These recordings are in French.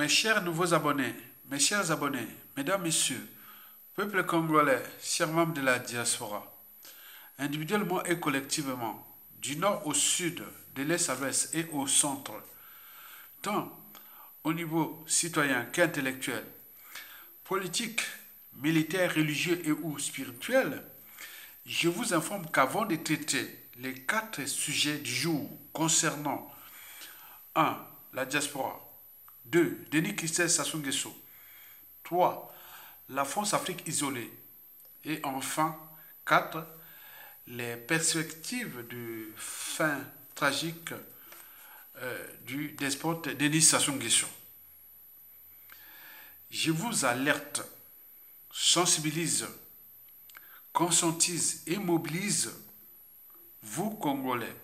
Mes chers nouveaux abonnés, mes chers abonnés, mesdames, messieurs, peuple congolais, chers membres de la diaspora, individuellement et collectivement, du nord au sud, de l'est à l'ouest et au centre, tant au niveau citoyen qu'intellectuel, politique, militaire, religieux et ou spirituel, je vous informe qu'avant de traiter les 4 sujets du jour concernant 1. La diaspora, 2. Denis Christelle Sassou Nguesso, 3. La France-Afrique isolée et enfin 4. Les perspectives de fin tragique du despote Denis Sassou Nguesso. Je vous alerte, sensibilise, conscientise et mobilise, vous Congolais,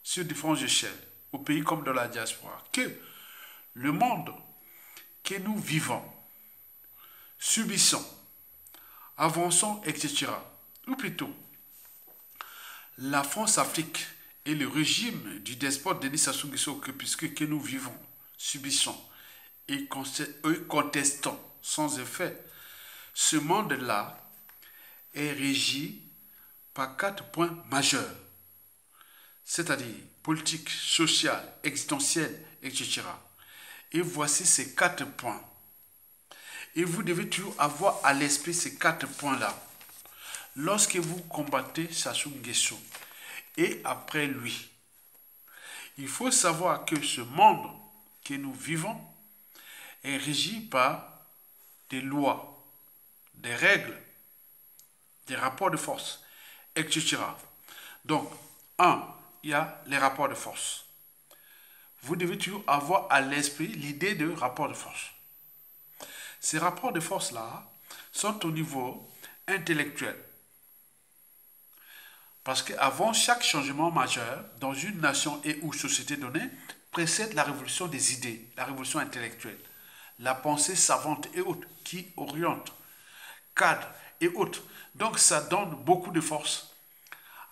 sur différentes échelles, au pays comme dans la diaspora, que le monde que nous vivons, subissons, avançons, etc., ou plutôt, la France-Afrique et le régime du despote Denis Sassou Nguesso que nous vivons, subissons et contestons sans effet, ce monde-là est régi par 4 points majeurs, c'est-à-dire politique, social, existentiel, etc. Et voici ces 4 points. Et vous devez toujours avoir à l'esprit ces 4 points-là lorsque vous combattez Sassou Nguesso et après lui. Il faut savoir que ce monde que nous vivons est régi par des lois, des règles, des rapports de force, etc. Donc, il y a les rapports de force. Vous devez toujours avoir à l'esprit l'idée de rapport de force. Ces rapports de force-là sont au niveau intellectuel. Parce qu'avant chaque changement majeur dans une nation et ou société donnée, précède la révolution des idées, la révolution intellectuelle, la pensée savante et autres qui oriente, cadre et autres. Donc ça donne beaucoup de force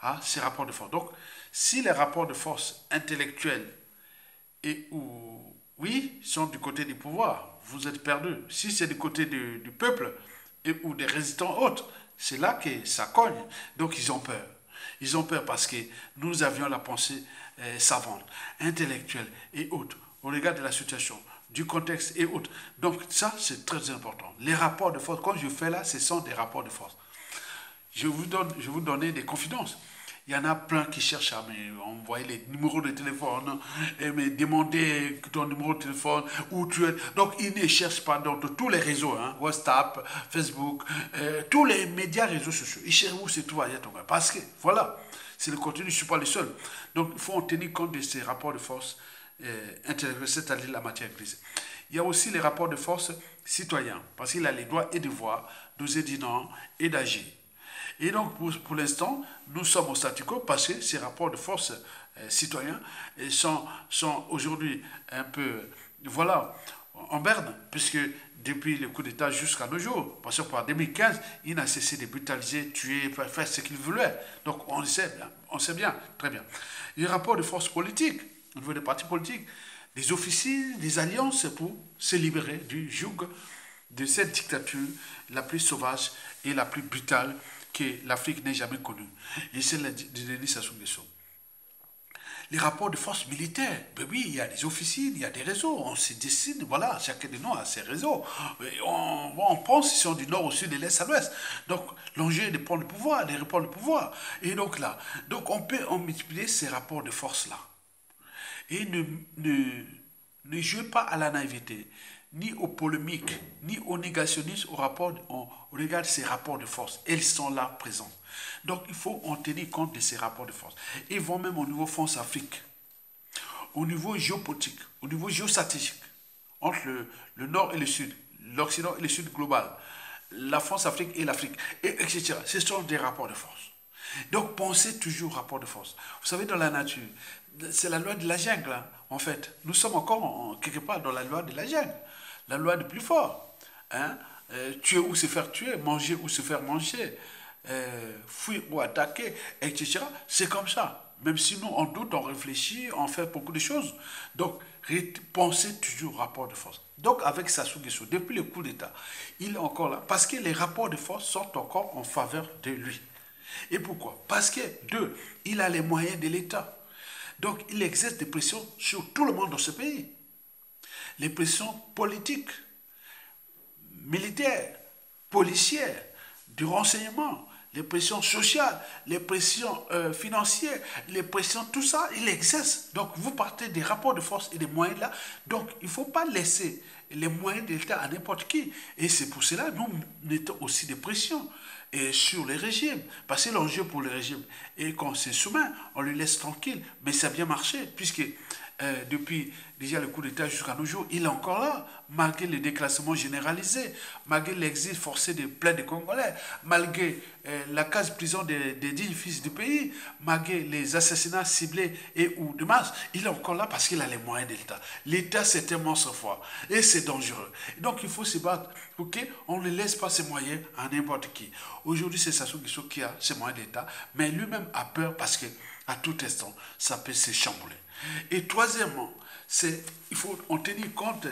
à ces rapports de force. Donc si les rapports de force intellectuels et ou oui sont du côté du pouvoir, vous êtes perdu. Si c'est du côté du peuple et ou des résistants autres, c'est là que ça cogne. Donc ils ont peur. Ils ont peur parce que nous avions la pensée savante, intellectuelle et autres, au regard de la situation, du contexte et autres. Donc ça, c'est très important. Les rapports de force, comme je fais là, ce sont des rapports de force. Je vais vous donner des confidences. Il y en a plein qui cherchent à m'envoyer les numéros de téléphone et me demander ton numéro de téléphone, où tu es. Donc, ils ne cherchent pas dans tous les réseaux, hein, WhatsApp, Facebook, tous les médias, réseaux sociaux. Ils cherchent où c'est toi, parce que, voilà, c'est le contenu, je ne suis pas le seul. Donc, il faut en tenir compte de ces rapports de force intellectuels, c'est-à-dire la matière grise. Il y a aussi les rapports de force citoyens, parce qu'il a les droits et devoirs d'oser dire non et d'agir. Et donc, pour l'instant, nous sommes au statu quo parce que ces rapports de force citoyens sont aujourd'hui un peu, voilà, en berne, puisque depuis le coup d'État jusqu'à nos jours, parce que par 2015, il n'a cessé de brutaliser, tuer, faire ce qu'il voulait. Donc, on sait bien, très bien. Les rapports de force politique, au niveau des partis politiques, des officines, des alliances pour se libérer du joug de cette dictature la plus sauvage et la plus brutale que l'Afrique n'ait jamais connue. Et c'est la de Denis Sassou Nguesso. Les rapports de force militaire, ben oui, il y a des officines, il y a des réseaux, on se décide, voilà, chacun de nous a ses réseaux. On pense qu'ils sont du nord au sud, de l'est à l'ouest. Donc, l'enjeu est de prendre le pouvoir, de reprendre le pouvoir. Et donc là, on peut en multiplier ces rapports de force-là. Et ne jouez pas à la naïveté, ni aux polémiques, ni au négationnisme au regard de ces rapports de force. Elles sont là présentes. Donc il faut en tenir compte de ces rapports de force. Ils vont même au niveau France-Afrique, au niveau géopolitique, au niveau géostratégique, entre le nord et le sud, l'Occident et le sud global, la France-Afrique et l'Afrique, etc. Ce sont des rapports de force. Donc pensez toujours rapport de force. Vous savez, dans la nature, c'est la loi de la jungle, hein, en fait. Nous sommes encore quelque part dans la loi de la jungle. La loi du plus fort. Hein? Tuer ou se faire tuer, manger ou se faire manger, fuir ou attaquer, etc. C'est comme ça. Même si nous, on doute, on réfléchit, on fait beaucoup de choses. Donc, penser toujours rapport de force. Donc avec Sassou Nguesso, depuis le coup d'État, il est encore là parce que les rapports de force sont encore en faveur de lui. Et pourquoi? Parce que, deux, il a les moyens de l'État. Donc il exerce des pressions sur tout le monde dans ce pays. Les pressions politiques, militaires, policières, du renseignement, les pressions sociales, les pressions financières, les pressions, tout ça, il exerce. Donc, vous partez des rapports de force et des moyens là. Donc, il ne faut pas laisser les moyens de l'État à n'importe qui. Et c'est pour cela, nous mettons aussi des pressions sur les régimes. Parce que l'enjeu pour le régime, et quand c'est soumet, on le laisse tranquille. Mais ça a bien marché, puisque depuis déjà le coup d'État jusqu'à nos jours, il est encore là, malgré le déclassement généralisé, malgré l'exil forcé de plein de Congolais, malgré la case-prison des 10 fils du pays, malgré les assassinats ciblés et ou de masse, il est encore là parce qu'il a les moyens de l'État. L'État, c'est un monstre fort et c'est dangereux. Donc il faut se battre pour qu'on ne laisse pas ses moyens à n'importe qui. Aujourd'hui, c'est Sassou Nguesso qui a ses moyens d'État, mais lui-même a peur parce que à tout instant, ça peut se chambouler. Et troisièmement, il faut en tenir compte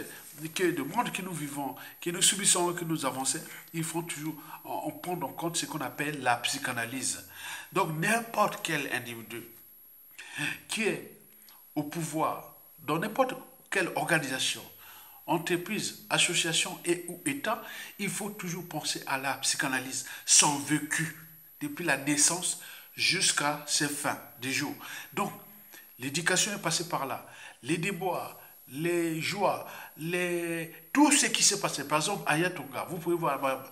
que le monde que nous vivons, que nous subissons, que nous avançons, il faut toujours en prendre en compte ce qu'on appelle la psychanalyse. Donc n'importe quel individu qui est au pouvoir, dans n'importe quelle organisation, entreprise, association et ou État, il faut toujours penser à la psychanalyse, son vécu, depuis la naissance jusqu'à ses fins des jours. Donc, l'éducation est passée par là. Les déboires, les joies, tout ce qui s'est passé. Par exemple, Aya Tonga, vous pouvez voir,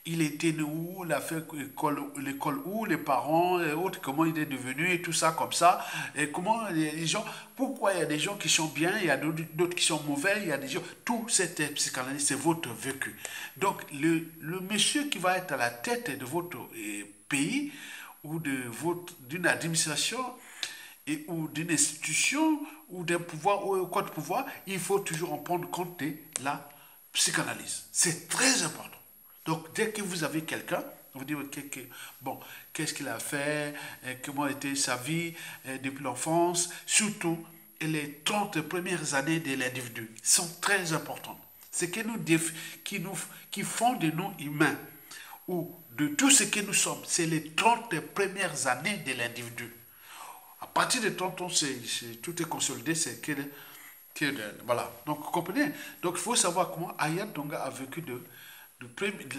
il était né où, il a fait l'école où, les parents, et autres, comment il est devenu, et tout ça comme ça. Et comment les gens, pourquoi il y a des gens qui sont bien, il y a d'autres qui sont mauvais, il y a des gens, tout cette psychanalyse, c'est votre vécu. Donc, le monsieur qui va être à la tête de votre pays, ou d'une administration, ou d'une institution, ou d'un pouvoir, ou quoi de pouvoir, il faut toujours en prendre compte de la psychanalyse. C'est très important. Donc, dès que vous avez quelqu'un, vous dites, bon, qu'est-ce qu'il a fait, comment était sa vie depuis l'enfance, surtout les 30 premières années de l'individu sont très importantes. Ce qui font de nous humains, ou de tout ce que nous sommes, c'est les 30 premières années de l'individu. À partir de 30 ans, tout est consolidé, voilà. Donc, vous comprenez? Donc, il faut savoir comment Aya Tonga a vécu de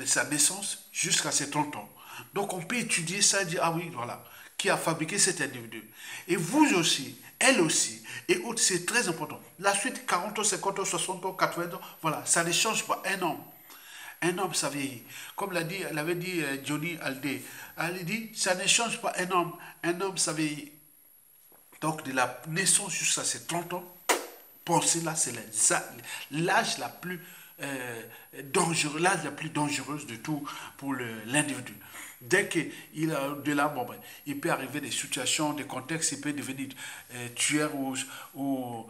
sa naissance jusqu'à ses 30 ans. Donc, on peut étudier ça et dire, ah oui, voilà, qui a fabriqué cet individu. Et vous aussi, elle aussi, et autres, c'est très important. La suite, 40 ans, 50 ans, 60 ans, 80 ans, voilà, ça ne change pas un homme. Un homme, ça vieillit. Comme l'avait dit Johnny Hallyday. Elle dit, ça ne change pas un homme. Un homme, ça vieillit. Donc, de la naissance jusqu'à ses 30 ans, pensez là, c'est l'âge la plus dangereux, l'âge la plus dangereuse de tout pour l'individu. Dès qu'il a de là, bon, ben, il peut arriver des situations, des contextes, il peut devenir tueur ou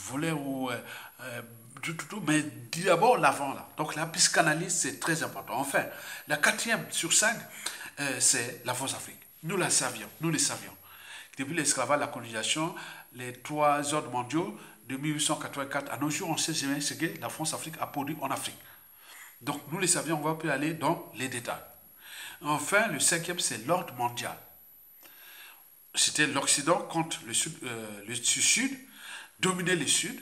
voleur ou tout, mais d'abord l'avant là. Donc la psychanalyse c'est très important. Enfin, la 4e sur 5, c'est la France Afrique. Nous le savions. Depuis l'esclavage, la colonisation, les 3 ordres mondiaux de 1884 à nos jours, on sait jamais ce que la France-Afrique a produit en Afrique. Donc nous le savions, on va plus aller dans les détails. Enfin, le 5e, c'est l'ordre mondial. C'était l'Occident contre le Sud, dominait le Sud.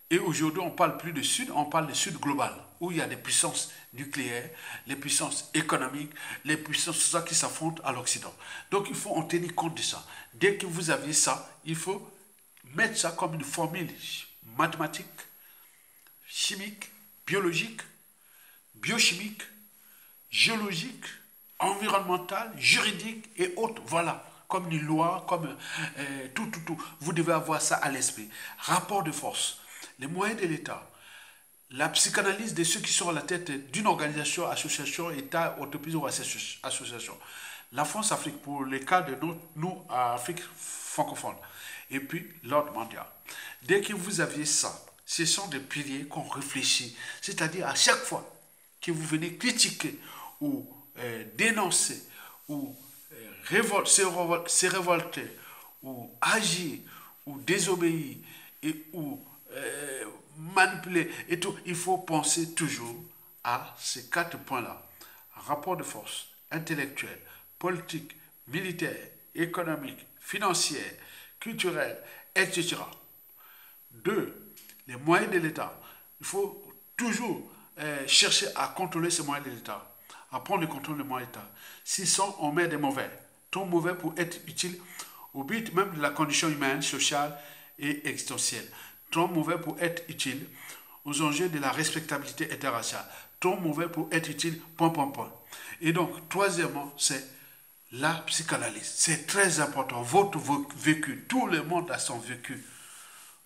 Et aujourd'hui, on ne parle plus de Sud, on parle de Sud global, où il y a des puissances nucléaires, les puissances économiques, les puissances tout ça qui s'affrontent à l'Occident. Donc, il faut en tenir compte de ça. Dès que vous avez ça, il faut mettre ça comme une formule mathématique, chimique, biologique, biochimique, géologique, environnementale, juridique et autres. Voilà, comme une loi, comme tout. Vous devez avoir ça à l'esprit. Rapport de force. Les moyens de l'État, la psychanalyse de ceux qui sont à la tête d'une organisation, association, État, entreprise ou association. La France-Afrique, pour les cas de nous, à Afrique francophone. Et puis, l'ordre mondial. Dès que vous aviez ça, ce sont des piliers qu'on réfléchit. C'est-à-dire, à chaque fois que vous venez critiquer ou dénoncer ou se révolter ou agir ou désobéir ou manipuler et tout. Il faut penser toujours à ces 4 points-là. Rapport de force, intellectuel, politique, militaire, économique, financier, culturel, etc. 2. Les moyens de l'État. Il faut toujours chercher à contrôler ces moyens de l'État, à prendre le contrôle des moyens de l'État. S'ils sont, on met des mauvais. Trop mauvais pour être utile au but même de la condition humaine, sociale et existentielle. Trop mauvais pour être utile aux enjeux de la respectabilité interraciale. Trop mauvais pour être utile, point, point, point. Et donc, troisièmement, c'est la psychanalyse. C'est très important. Votre vécu, tout le monde a son vécu.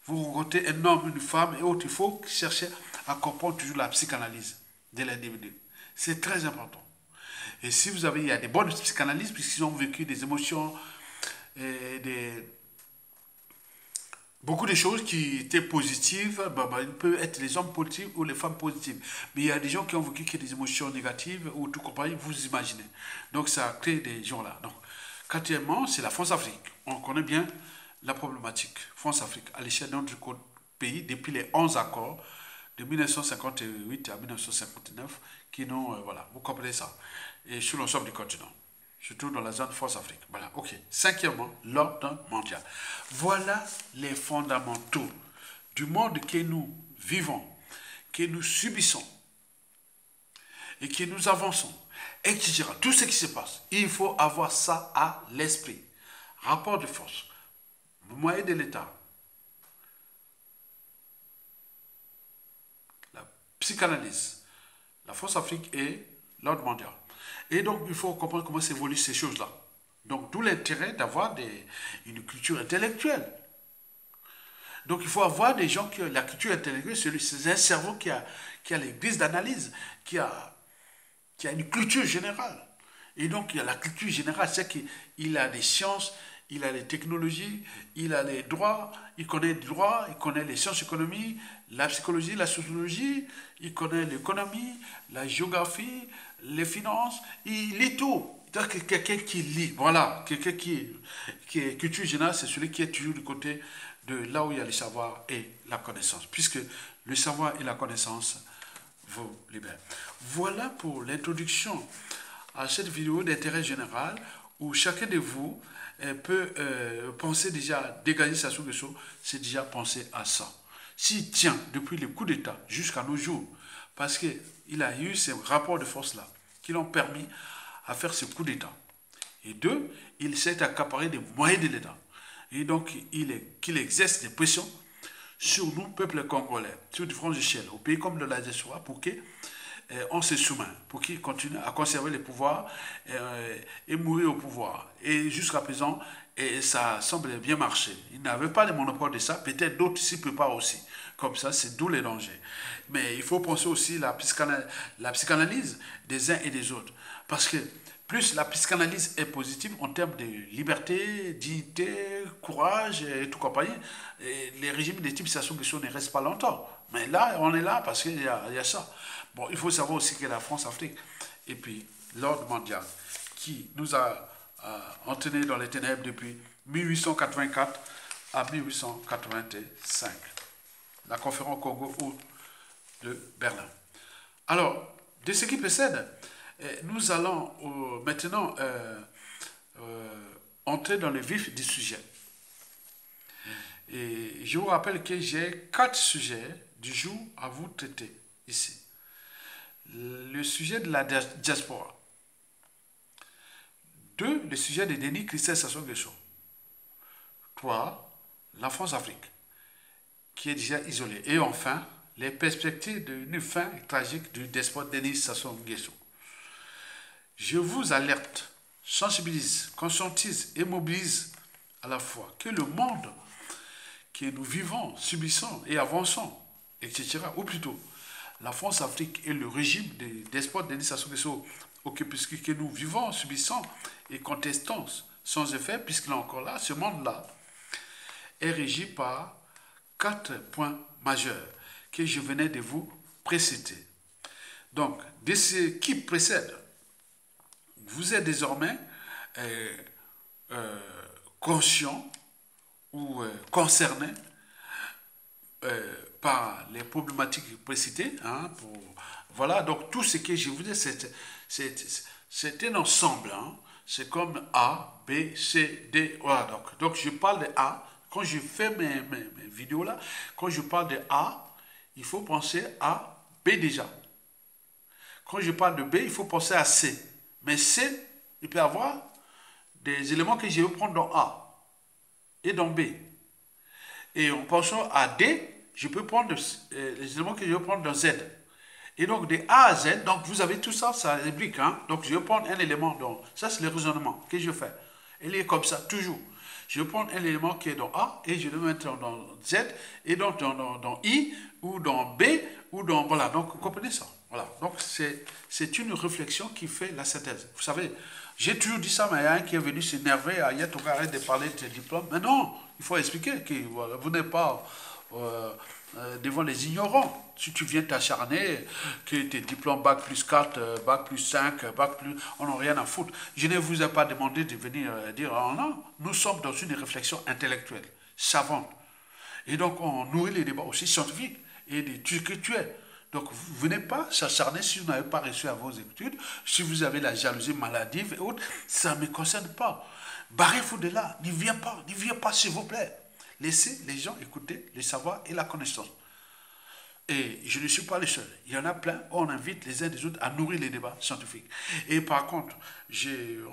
Vous rencontrez un homme, une femme et autres, il faut chercher à comprendre toujours la psychanalyse de l'individu. C'est très important. Et si vous avez, il y a des bonnes psychanalystes, puisqu'ils ont vécu des émotions, beaucoup de choses qui étaient positives, il peut être les hommes positifs ou les femmes positives. Mais il y a des gens qui ont vécu que des émotions négatives ou tout compagnie, vous imaginez. Donc ça crée des gens-là. Donc, quatrièmement, c'est la France-Afrique. On connaît bien la problématique France-Afrique à l'échelle de notre pays depuis les 11 accords de 1958 à 1959 qui n'ont, voilà, vous comprenez ça, et sur l'ensemble du continent, surtout dans la zone France-Afrique. Voilà, ok. Cinquièmement, l'ordre mondial. Voilà les fondamentaux du monde que nous vivons, que nous subissons et que nous avançons, etc. Tout ce qui se passe, il faut avoir ça à l'esprit. Rapport de force, moyen de l'État, la psychanalyse, la France-Afrique et l'ordre mondial. Et donc, il faut comprendre comment s'évoluent ces choses-là. Donc, d'où l'intérêt d'avoir une culture intellectuelle. Donc, il faut avoir des gens qui ont la culture intellectuelle, c'est un cerveau qui a les grilles d'analyse, qui a une culture générale. Et donc, il y a la culture générale, c'est qu'il a des sciences, il a les technologies, il a les droits, il connaît les droits, il connaît les sciences économiques, la psychologie, la sociologie, il connaît l'économie, la géographie, les finances, il lit tout. C'est quelqu'un qui lit, voilà, quelqu'un qui est culture générale, c'est celui qui est toujours du côté de là où il y a le savoir et la connaissance, puisque le savoir et la connaissance vous libèrent. Voilà pour l'introduction à cette vidéo d'intérêt général où chacun de vous peut penser déjà, dégager sa solution, c'est déjà penser à ça. S'il tient depuis le coup d'État jusqu'à nos jours, parce qu'il a eu ces rapports de force-là qui l'ont permis à faire ce coup d'État. Et deux, il s'est accaparé des moyens de l'État. Et donc, qu'il exerce des pressions sur nous, peuple congolais, sur différentes échelles, au pays comme de la diaspora, pour qu'on se soumet, pour qu'il continue à conserver les pouvoirs et mourir au pouvoir. Et jusqu'à présent, ça semble bien marcher. Il n'avait pas le monopole de ça, peut-être d'autres s'y préparent aussi. Comme ça, c'est d'où les dangers. Mais il faut penser aussi la psychanalyse des uns et des autres. Parce que plus la psychanalyse est positive en termes de liberté, dignité, courage et tout compagnie, et les régimes de type Sassou Nguesso ne restent pas longtemps. Mais là, on est là parce qu'il y a ça. Bon, il faut savoir aussi que la France-Afrique et puis l'ordre mondial qui nous a entraînés dans les ténèbres depuis 1884 à 1885. La conférence Congo de Berlin. Alors, de ce qui précède, nous allons maintenant entrer dans le vif du sujet. Et je vous rappelle que j'ai 4 sujets du jour à vous traiter ici. Le sujet de la diaspora. 2, le sujet de Denis Christelle Sassou Nguesso. 3, la France-Afrique, qui est déjà isolée. Et enfin, les perspectives d'une fin tragique du despote Denis Sassou Nguesso. Je vous alerte, sensibilise, conscientise et mobilise à la fois que le monde que nous vivons, subissons et avançons, etc., ou plutôt la France-Afrique et le régime des despotes Denis Sassou Nguesso que nous vivons, subissons et contestons sans effet, puisqu'il est encore là, ce monde-là est régi par 4 points majeurs que je venais de vous préciter. Donc, de ce qui précède, vous êtes désormais conscient ou concerné par les problématiques précitées. Hein, voilà, donc tout ce que je vous dis, c'est un ensemble. Hein. C'est comme A, B, C, D. Voilà, donc je parle de A. Quand je fais mes vidéos là, quand je parle de A, il faut penser à B déjà. Quand je parle de B, il faut penser à C. Mais C, il peut y avoir des éléments que je vais prendre dans A et dans B. Et en pensant à D, je peux prendre les éléments que je vais prendre dans Z. Et donc de A à Z, donc vous avez tout ça, ça implique. Hein? Donc je vais prendre un élément dans... Ça c'est le raisonnement que je fais. Il est comme ça, toujours. Je vais prendre un élément qui est dans A et je vais le mettre dans Z et donc dans I ou dans B ou dans... Voilà, donc vous comprenez ça. Voilà, donc c'est une réflexion qui fait la synthèse. Vous savez, j'ai toujours dit ça, mais il y a un qui est venu s'énerver, arrête de parler de tes diplômes. Mais non, il faut expliquer que voilà, vous n'êtes pas devant les ignorants. Si tu viens t'acharner, que tes diplômes bac plus 4, bac plus 5, bac plus... On n'a rien à foutre. Je ne vous ai pas demandé de venir dire, oh non, nous sommes dans une réflexion intellectuelle, savante. Et donc on nourrit les débats aussi scientifiques et de tout ce que tu es. Donc, vous ne venez pas s'acharner si vous n'avez pas réussi à vos études, si vous avez la jalousie maladive et autres, ça ne me concerne pas. Barrez-vous de là, n'y viens pas s'il vous plaît. Laissez les gens écouter le savoir et la connaissance. Et je ne suis pas le seul. Il y en a plein, on invite les uns des autres à nourrir les débats scientifiques. Et par contre,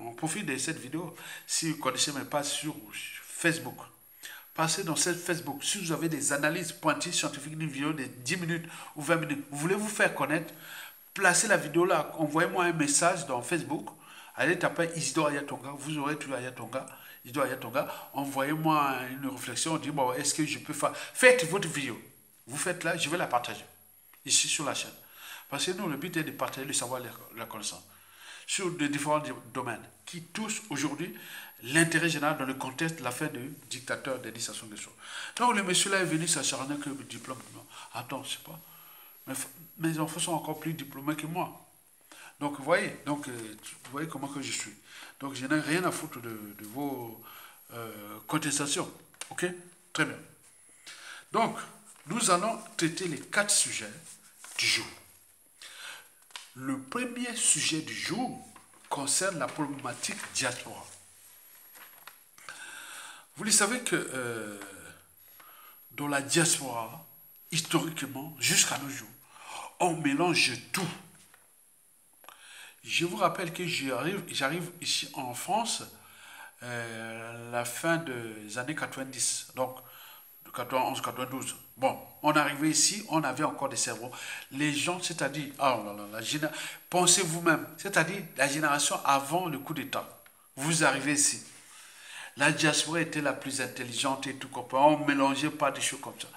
on profite de cette vidéo, si vous connaissez mes pages sur Facebook, passez dans cette Facebook. Si vous avez des analyses pointues scientifiques d'une vidéo de 10 minutes ou 20 minutes, vous voulez vous faire connaître, placez la vidéo là, envoyez-moi un message dans Facebook, allez taper Isidore Ayatonga, vous aurez tout Ayatonga, Isidore Ayatonga, envoyez-moi une réflexion, dites bon, est-ce que je peux faire, faites votre vidéo, vous faites là, je vais la partager, ici sur la chaîne. Parce que nous, le but est de partager le savoir et la connaissance sur de différents domaines qui touchent aujourd'hui l'intérêt général dans le contexte de l'affaire du dictateur Denis Sassou Nguesso. Donc le monsieur là est venu s'acharner que le diplôme. Non. Attends, je sais pas. Mes enfants sont encore plus diplômés que moi. Donc vous voyez, vous voyez comment que je suis. Donc je n'ai rien à foutre de vos contestations. Ok? Très bien. Donc, nous allons traiter les 4 sujets du jour. Le premier sujet du jour concerne la problématique diaspora. Vous le savez que dans la diaspora, historiquement, jusqu'à nos jours, on mélange tout. Je vous rappelle que j'arrive ici en France la fin des années 90, donc 91, 92. Bon, on arrivait ici, on avait encore des cerveaux. Les gens, c'est-à-dire, pensez vous-même, c'est-à-dire la génération avant le coup d'État. Vous arrivez ici. La diaspora était la plus intelligente et tout compris. On ne mélangeait pas des choses comme ça.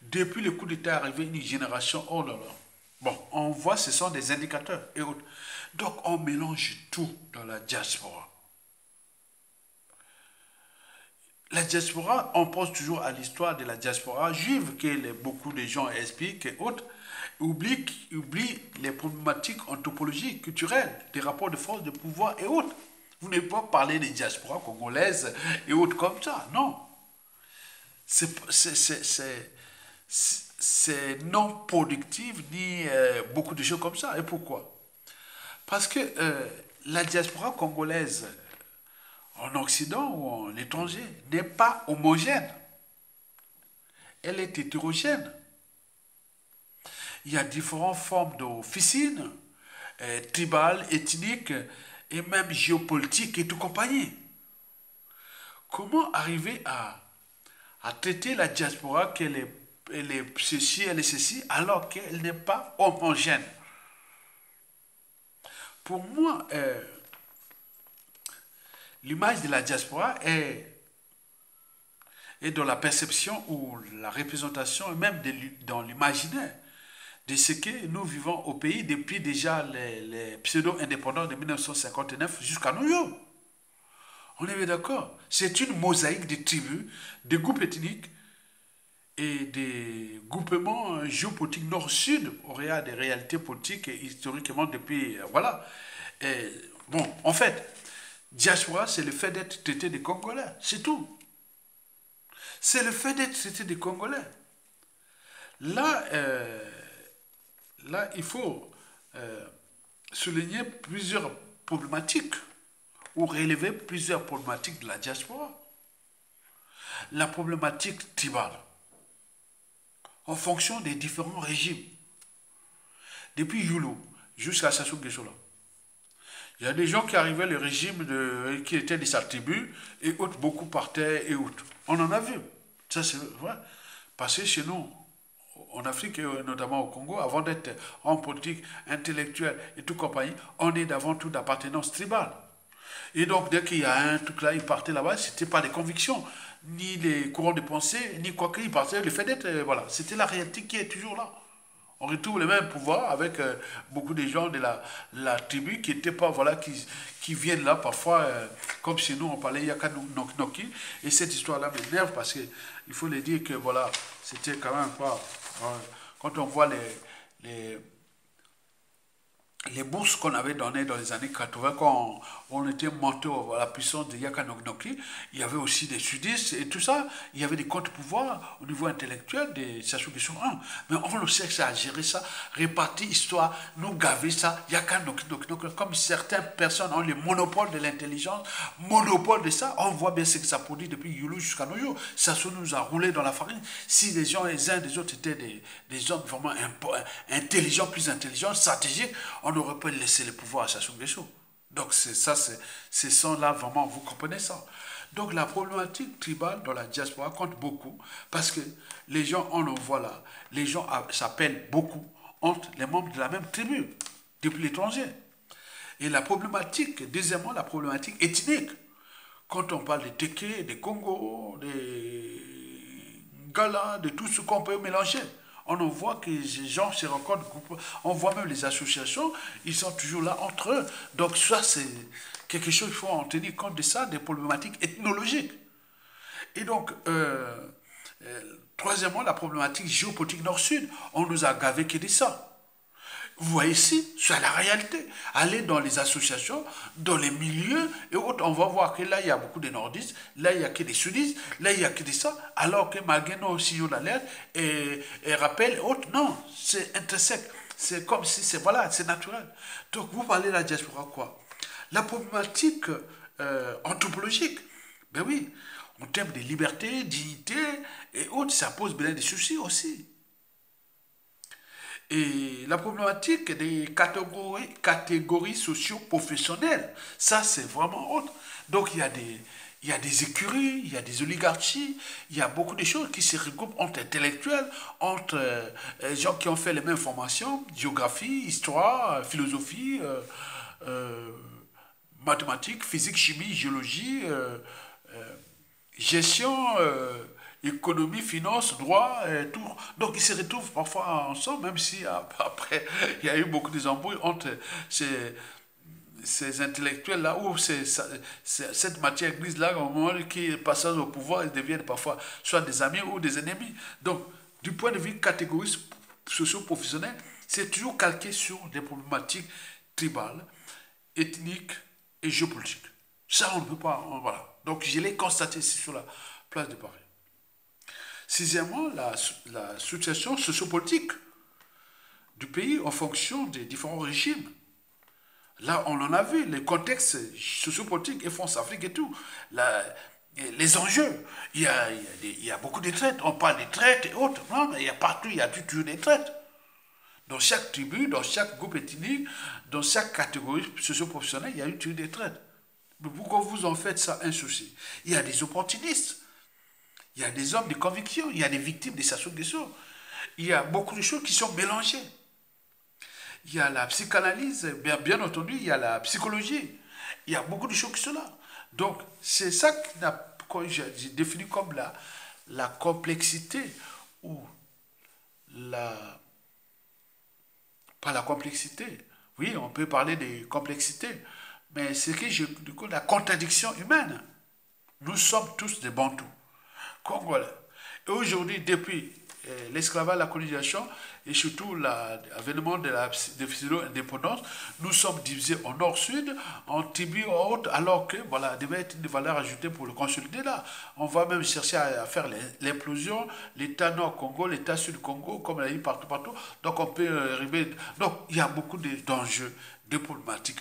Depuis le coup d'État arrivé, une génération, oh là là. Bon, on voit, ce sont des indicateurs et autres. Donc, on mélange tout dans la diaspora. La diaspora, on pense toujours à l'histoire de la diaspora juive que beaucoup de gens expliquent et autres, oublient les problématiques anthropologiques, culturelles, des rapports de force, de pouvoir et autres. Vous n'avez pas parlé des diasporas congolaises et autres comme ça, non. C'est non productif ni beaucoup de choses comme ça. Et pourquoi? Parce que la diaspora congolaise en Occident ou en étranger n'est pas homogène. Elle est hétérogène. Il y a différentes formes d'officines, tribales, ethniques et même géopolitiques et tout compagnie. Comment arriver à traiter la diaspora qu'elle est ceci, elle est ceci, alors qu'elle n'est pas homogène? Pour moi, l'image de la diaspora est dans la perception ou la représentation, et même dans l'imaginaire, de ce que nous vivons au pays depuis déjà les pseudo-indépendants de 1959 jusqu'à nos jours. On est bien d'accord. C'est une mosaïque de tribus, de groupes ethniques et des groupements géopolitiques nord-sud au regard des réalités politiques et historiquement depuis... voilà. Et, bon, en fait, diaspora, c'est le fait d'être traité des Congolais. C'est tout. C'est le fait d'être traité des Congolais. Là, là il faut souligner plusieurs problématiques ou relever plusieurs problématiques de la diaspora. La problématique tribale, en fonction des différents régimes, depuis Yulu jusqu'à Sassou Nguesso. Il y a des gens qui arrivaient, le régime qui était de sa tribu, et autres, beaucoup partaient, et autres. On en a vu. Ça, c'est vrai. Parce que chez nous, en Afrique, et notamment au Congo, avant d'être en politique, intellectuelle et tout compagnie, on est d'avant tout d'appartenance tribale. Et donc, dès qu'il y a un truc là, il partait là-bas, c'était pas des convictions, ni les courants de pensée, ni quoi qu'il partait, le fait d'être, voilà. C'était la réalité qui est toujours là. On retrouve les mêmes pouvoirs avec beaucoup de gens de la tribu qui n'étaient pas, voilà, qui viennent là parfois, comme chez nous, on parlait Yaka Noki. Et cette histoire-là m'énerve parce qu'il faut le dire que, voilà, c'était quand même pas. Quand on voit les bourses qu'on avait données dans les années 80, quand on était monté à la puissance de Yaka Noki, il y avait aussi des sudistes et tout ça. Il y avait des contre-pouvoirs au niveau intellectuel des Sassou Nguesso 1. Mais on le sait que ça a géré ça, réparti histoire, nous gaver ça, Yaka Noki, comme certaines personnes ont le monopole de l'intelligence, monopole de ça, on voit bien ce que ça produit depuis Yulu jusqu'à nos jours. Sassou nous a roulé dans la farine. Si les gens, les uns des autres étaient des hommes vraiment intelligents, plus intelligents, stratégiques, on aurait pas laissé le pouvoir à Sassou Nguesso. Donc c'est ça, ce sont là vraiment, vous comprenez ça. Donc la problématique tribale dans la diaspora compte beaucoup parce que les gens, on en voit là, les gens s'appellent beaucoup entre les membres de la même tribu depuis l'étranger. Et la problématique, deuxièmement, la problématique ethnique. Quand on parle des Téké, des Congo, des Gala, de tout ce qu'on peut mélanger. On en voit que les gens se rencontrent, on voit même les associations, ils sont toujours là entre eux. Donc ça, c'est quelque chose, il faut en tenir compte de ça, des problématiques ethnologiques. Et donc, troisièmement, la problématique géopolitique nord-sud. On nous a gavé que de ça. Vous voyez ici, c'est la réalité. Aller dans les associations, dans les milieux, et autres, on va voir que là, il y a beaucoup de nordistes, là, il n'y a que des sudistes, là, il n'y a que des ça, alors que malgré nos signaux d'alerte et rappel, autres, non, c'est intrinsèque. C'est comme si, c'est voilà, c'est naturel. Donc, vous parlez de la diaspora, quoi? La problématique anthropologique, ben oui, en termes de liberté, dignité et autres, ça pose bien des soucis aussi. Et la problématique des catégories socio-professionnelles, ça c'est vraiment autre. Donc il y a des écuries, il y a des oligarchies, il y a beaucoup de choses qui se regroupent entre intellectuels, entre gens qui ont fait les mêmes formations, géographie, histoire, philosophie, euh, mathématiques, physique, chimie, géologie, gestion, économie, finance, droit, tout. Donc ils se retrouvent parfois ensemble, même si après il y a eu beaucoup d'embrouilles entre ces intellectuels-là, ou cette matière grise-là, au moment qui passent au pouvoir, ils deviennent parfois soit des amis ou des ennemis. Donc, du point de vue catégorie socio-professionnelle, c'est toujours calqué sur des problématiques tribales, ethniques et géopolitiques. Ça, on ne peut pas. Voilà. Donc, je l'ai constaté ici sur la place de Paris. Sixièmement, la situation sociopolitique du pays en fonction des différents régimes. Là, on en a vu, les contextes sociopolitiques et France-Afrique et tout. Les enjeux, il y a beaucoup de traites. On parle des traites et autres. Non, mais il y a partout, il y a toujours des traites. Dans chaque tribu, dans chaque groupe ethnique, dans chaque catégorie socio-professionnelle, il y a eu toujours des traites. Mais pourquoi vous en faites ça un souci? Il y a des opportunistes. Il y a des hommes de conviction, il y a des victimes des Sassou Nguesso. Il y a beaucoup de choses qui sont mélangées. Il y a la psychanalyse, bien entendu, il y a la psychologie. Il y a beaucoup de choses qui sont là. Donc, c'est ça que j'ai défini comme la complexité ou pas la complexité. Oui, on peut parler de complexité, mais c'est que du coup, la contradiction humaine. Nous sommes tous des bantous. Congolais. Et aujourd'hui, depuis l'esclavage, la colonisation et surtout l'avènement de la pseudo-indépendance, nous sommes divisés en nord-sud, en Tibet, en haute, alors que voilà, devait être une valeur ajoutée pour le consolider là. On va même chercher à faire l'implosion, l'État nord-Congo, l'État sud-Congo, comme on l'a dit partout, partout. Donc on peut arriver. Donc il y a beaucoup d'enjeux, de problématiques.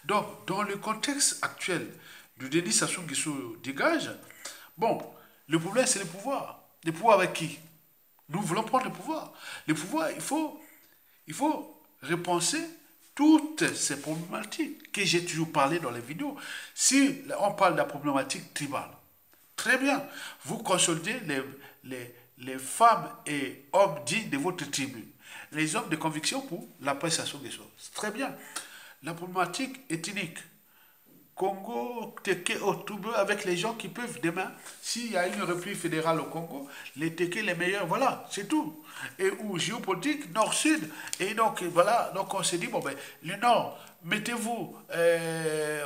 Donc dans le contexte actuel du Denis Sassou Nguesso dégage, bon, le problème c'est le pouvoir. Le pouvoir avec qui? Nous voulons prendre le pouvoir. Le pouvoir, il faut repenser toutes ces problématiques que j'ai toujours parlé dans les vidéos. Si on parle de la problématique tribale, très bien, vous consolidez les femmes et hommes dits de votre tribu, les hommes de conviction pour la presse Sassou Nguesso. Très bien. La problématique ethnique, Congo, Teke, Otoube, avec les gens qui peuvent demain, s'il y a une république fédérale au Congo, les Teke, les meilleurs, voilà, c'est tout. Et ou géopolitique, nord-sud. Et donc, voilà, donc on s'est dit, bon ben, le nord, mettez-vous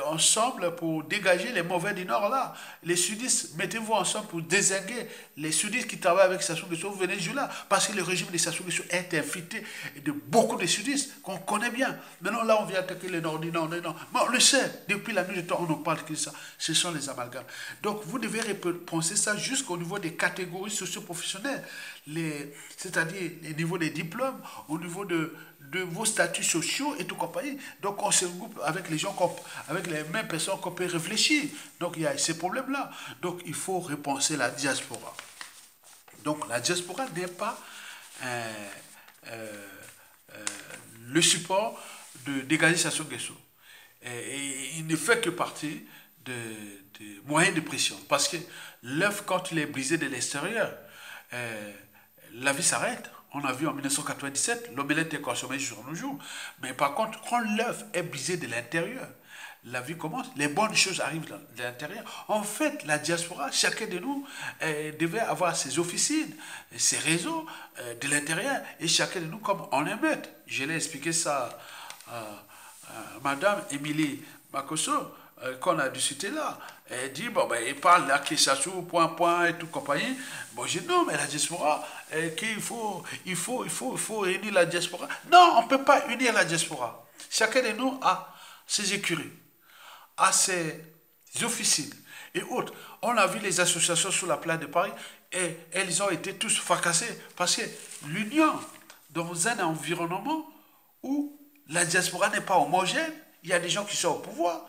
ensemble pour dégager les mauvais du nord là. Les sudistes, mettez-vous ensemble pour désinguer les sudistes qui travaillent avec Sassou Nguesso, vous venez jouer là. Parce que le régime de Sassou Nguesso est infiltré de beaucoup de sudistes qu'on connaît bien. Maintenant là, on vient attaquer les nord du nord, non. Mais on le sait, depuis la nuit de temps, on ne parle que de ça. Ce sont les amalgames. Donc vous devez penser ça jusqu'au niveau des catégories socio-professionnelles, c'est-à-dire au niveau des diplômes, au niveau de vos statuts sociaux et tout compagnie. Donc on se regroupe avec les gens, avec les mêmes personnes qu'on peut réfléchir. Donc il y a ces problèmes-là. Donc il faut repenser la diaspora. Donc la diaspora n'est pas le support de dégager Sassou Nguesso. Et il ne fait que partie des moyens de pression. Parce que l'œuf, quand il est brisé de l'extérieur, la vie s'arrête. On a vu en 1997, l'omelette est consommée sur nos jours. Mais par contre, quand l'œuf est brisé de l'intérieur, la vie commence, les bonnes choses arrivent de l'intérieur. En fait, la diaspora, chacun de nous devait avoir ses officines, ses réseaux de l'intérieur, et chacun de nous comme en émeute. Je l'ai expliqué ça à Madame Émilie Makosso, qu'on a discuté là. Elle dit, bon, ben, il parle là, qui Sassou, point, et tout compagnie. Bon, j'ai dit, non, mais la diaspora, qu'il faut unir la diaspora. Non, on ne peut pas unir la diaspora. Chacun de nous a ses écuries, a ses officines et autres. On a vu les associations sur la place de Paris et elles ont été tous fracassées parce que l'union dans un environnement où la diaspora n'est pas homogène, il y a des gens qui sont au pouvoir,